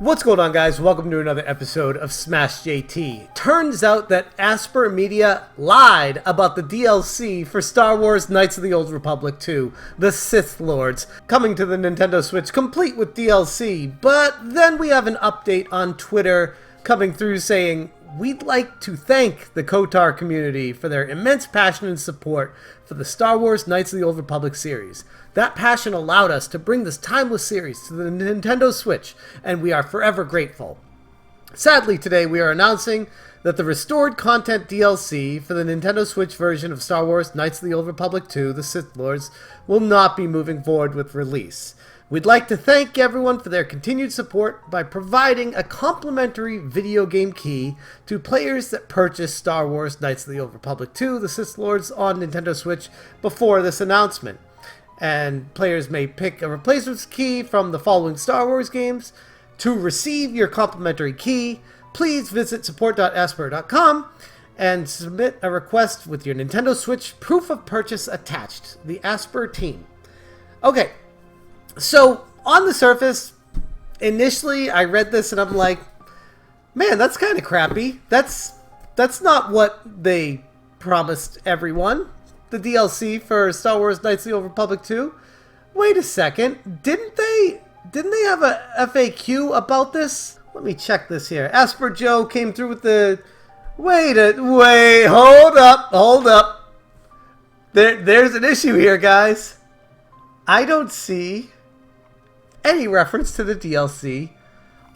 What's going on, guys? Welcome to another episode of Smash JT. Turns out that Aspyr Media lied about the DLC for Star Wars Knights of the Old Republic 2, the Sith Lords, coming to the Nintendo Switch complete with DLC. But then we have an update on Twitter coming through saying, "We'd like to thank the KOTOR community for their immense passion and support for the Star Wars Knights of the Old Republic series. That passion allowed us to bring this timeless series to the Nintendo Switch, and we are forever grateful." Sadly, today we are announcing that the restored content DLC for the Nintendo Switch version of Star Wars Knights of the Old Republic 2, the Sith Lords, will not be moving forward with release. We'd like to thank everyone for their continued support by providing a complimentary video game key to players that purchase Star Wars Knights of the Old Republic 2, the Sith Lords, on Nintendo Switch before this announcement. And players may pick a replacement key from the following Star Wars games. To receive your complimentary key, please visit support.aspyr.com and submit a request with your Nintendo Switch proof of purchase attached. The Aspyr team. Okay, so on the surface, initially I read this and I'm like, man, that's kind of crappy. That's not what they promised everyone. The DLC for Star Wars Knights of the Old Republic 2. Wait a second. Didn't they have a FAQ about this? Let me check this here. Aspyr Joe came through with the... Wait, hold up. There's an issue here, guys. I don't see any reference to the DLC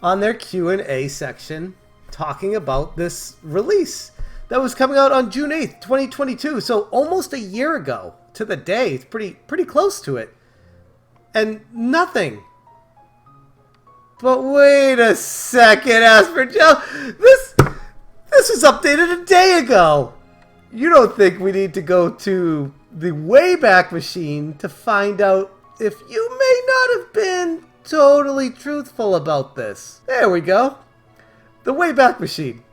on their Q&A section talking about this release that was coming out on June 8th, 2022. So almost a year ago to the day. It's pretty close to it. And nothing. But wait a second, Aspyr Joe. This was updated a day ago. You don't think we need to go to the Wayback Machine to find out if you may not have been totally truthful about this? There we go. The Wayback Machine.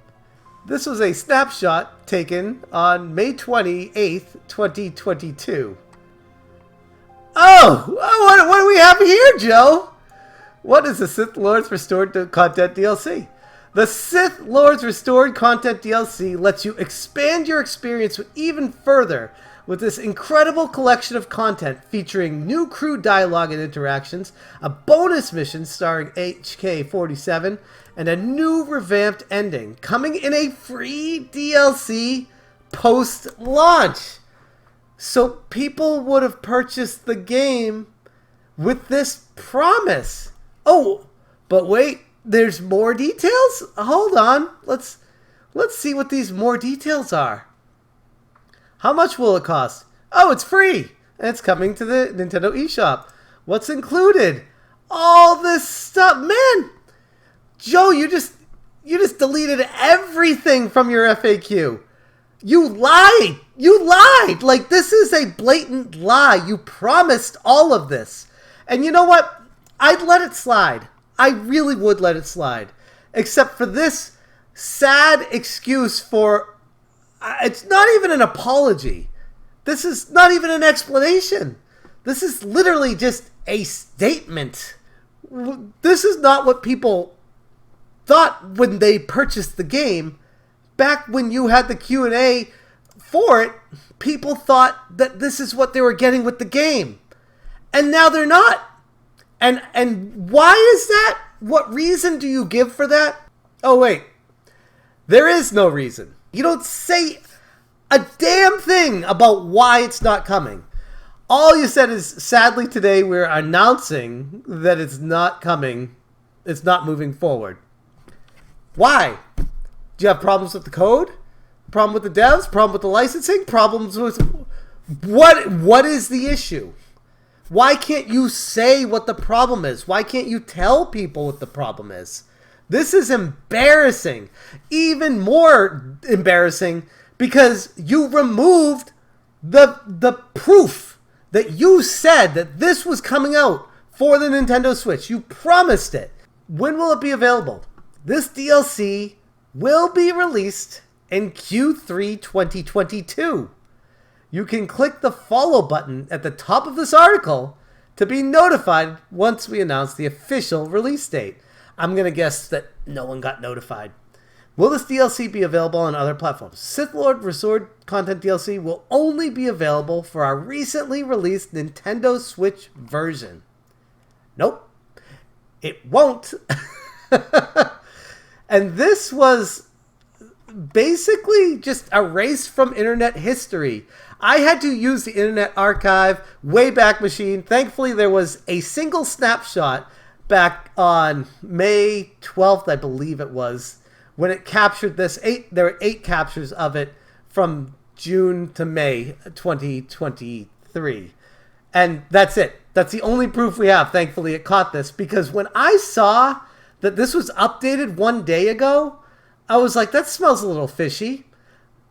This was a snapshot taken on May 28th, 2022. Oh, what do we have here, Joe? What is the Sith Lords Restored Content DLC? The Sith Lords Restored Content DLC lets you expand your experience even further with this incredible collection of content featuring new crew dialogue and interactions, a bonus mission starring HK-47, and a new revamped ending, coming in a free DLC post-launch. So people would have purchased the game with this promise. Oh, but wait, there's more details? Hold on. Let's see what these more details are. How much will it cost? Oh, it's free. And it's coming to the Nintendo eShop. What's included? All this stuff. Man, Joe, you just deleted everything from your FAQ. You lied. Like, this is a blatant lie. You promised all of this. And you know what? I'd let it slide. I really would let it slide. Except for this sad excuse for... It's not even an apology. This is not even an explanation. This is literally just a statement. This is not what people thought when they purchased the game. Back when you had the Q&A for it, people thought that this is what they were getting with the game. And now they're not. And why is that? What reason do you give for that? Oh, wait. There is no reason. You don't say a damn thing about why it's not coming. All you said is, sadly today we're announcing that it's not coming. It's not moving forward. Why? Do you have problems with the code? Problem with the devs? Problem with the licensing? Problems with... What is the issue? Why can't you say what the problem is? Why can't you tell people what the problem is? This is embarrassing. Even more embarrassing because you removed the proof that you said that this was coming out for the Nintendo Switch. You promised it. When will it be available? This DLC will be released in Q3 2022. You can click the follow button at the top of this article to be notified once we announce the official release date. I'm going to guess that no one got notified. Will this DLC be available on other platforms? Sith Lord Resort content DLC will only be available for our recently released Nintendo Switch version. Nope. It won't. And this was basically just erased from internet history. I had to use the Internet Archive Wayback Machine. Thankfully, there was a single snapshot back on May 12th, I believe it was, when it captured this. There were 8 captures of it from June to May 2023. And that's it. That's the only proof we have. Thankfully, it caught this. Because when I saw that this was updated 1 day ago, I was like, that smells a little fishy.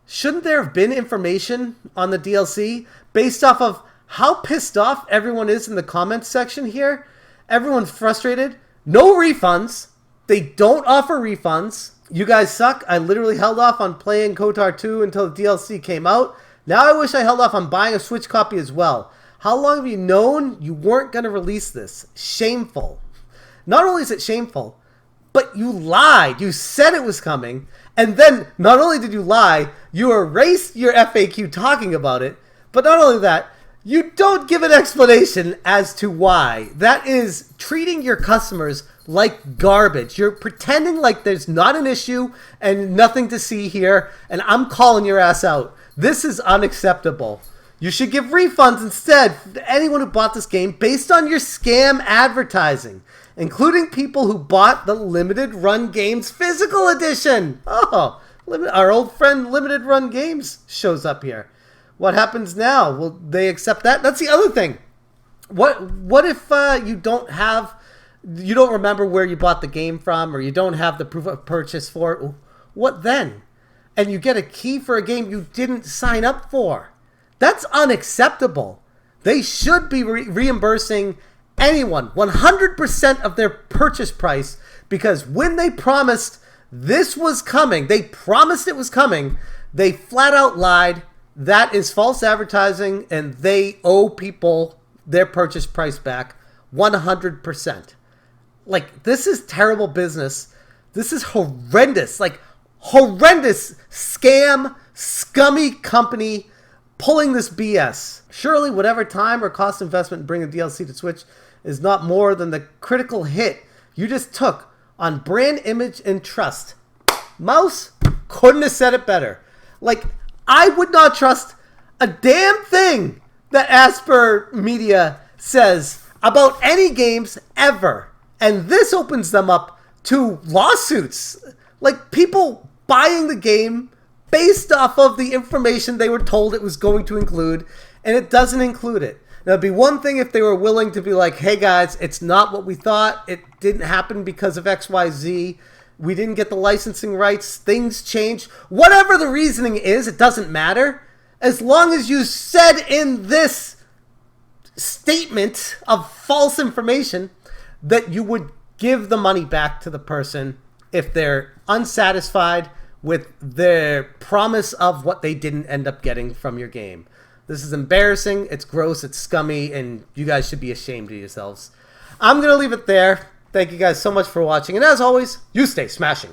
Shouldn't there have been information on the DLC based off of how pissed off everyone is in the comments section here? Everyone's frustrated. No refunds. They don't offer refunds. You guys suck. I literally held off on playing KOTOR 2 until the DLC came out. Now I wish I held off on buying a Switch copy as well. How long have you known you weren't going to release this? Shameful. Not only is it shameful, but you lied. You said it was coming. And then not only did you lie, you erased your FAQ talking about it. But not only that, you don't give an explanation as to why. That is treating your customers like garbage. You're pretending like there's not an issue and nothing to see here. And I'm calling your ass out. This is unacceptable. You should give refunds instead to anyone who bought this game based on your scam advertising, including people who bought the Limited Run Games Physical Edition. Oh, our old friend Limited Run Games shows up here. What happens now? Will they accept that? That's the other thing. What if you don't remember where you bought the game from, or you don't have the proof of purchase for it? What then? And you get a key for a game you didn't sign up for. That's unacceptable. They should be reimbursing anyone 100% of their purchase price, because when they promised this was coming, they promised it was coming, they flat out lied. That is false advertising, and they owe people their purchase price back 100%. Like, this is terrible business. This is horrendous. Like, horrendous scam, scummy company pulling this BS. Surely whatever time or cost investment in bringing DLC to Switch is not more than the critical hit you just took on brand image and trust. Mouse couldn't have said it better. Like, I would not trust a damn thing that Aspyr Media says about any games ever. And this opens them up to lawsuits. Like, people buying the game based off of the information they were told it was going to include, and it doesn't include it. Now, it'd be one thing if they were willing to be like, hey guys, it's not what we thought. It didn't happen because of XYZ. We didn't get the licensing rights. Things changed. Whatever the reasoning is, it doesn't matter. As long as you said in this statement of false information that you would give the money back to the person if they're unsatisfied with their promise of what they didn't end up getting from your game. This is embarrassing, it's gross, it's scummy, and you guys should be ashamed of yourselves. I'm going to leave it there. Thank you guys so much for watching, and as always, you stay smashing.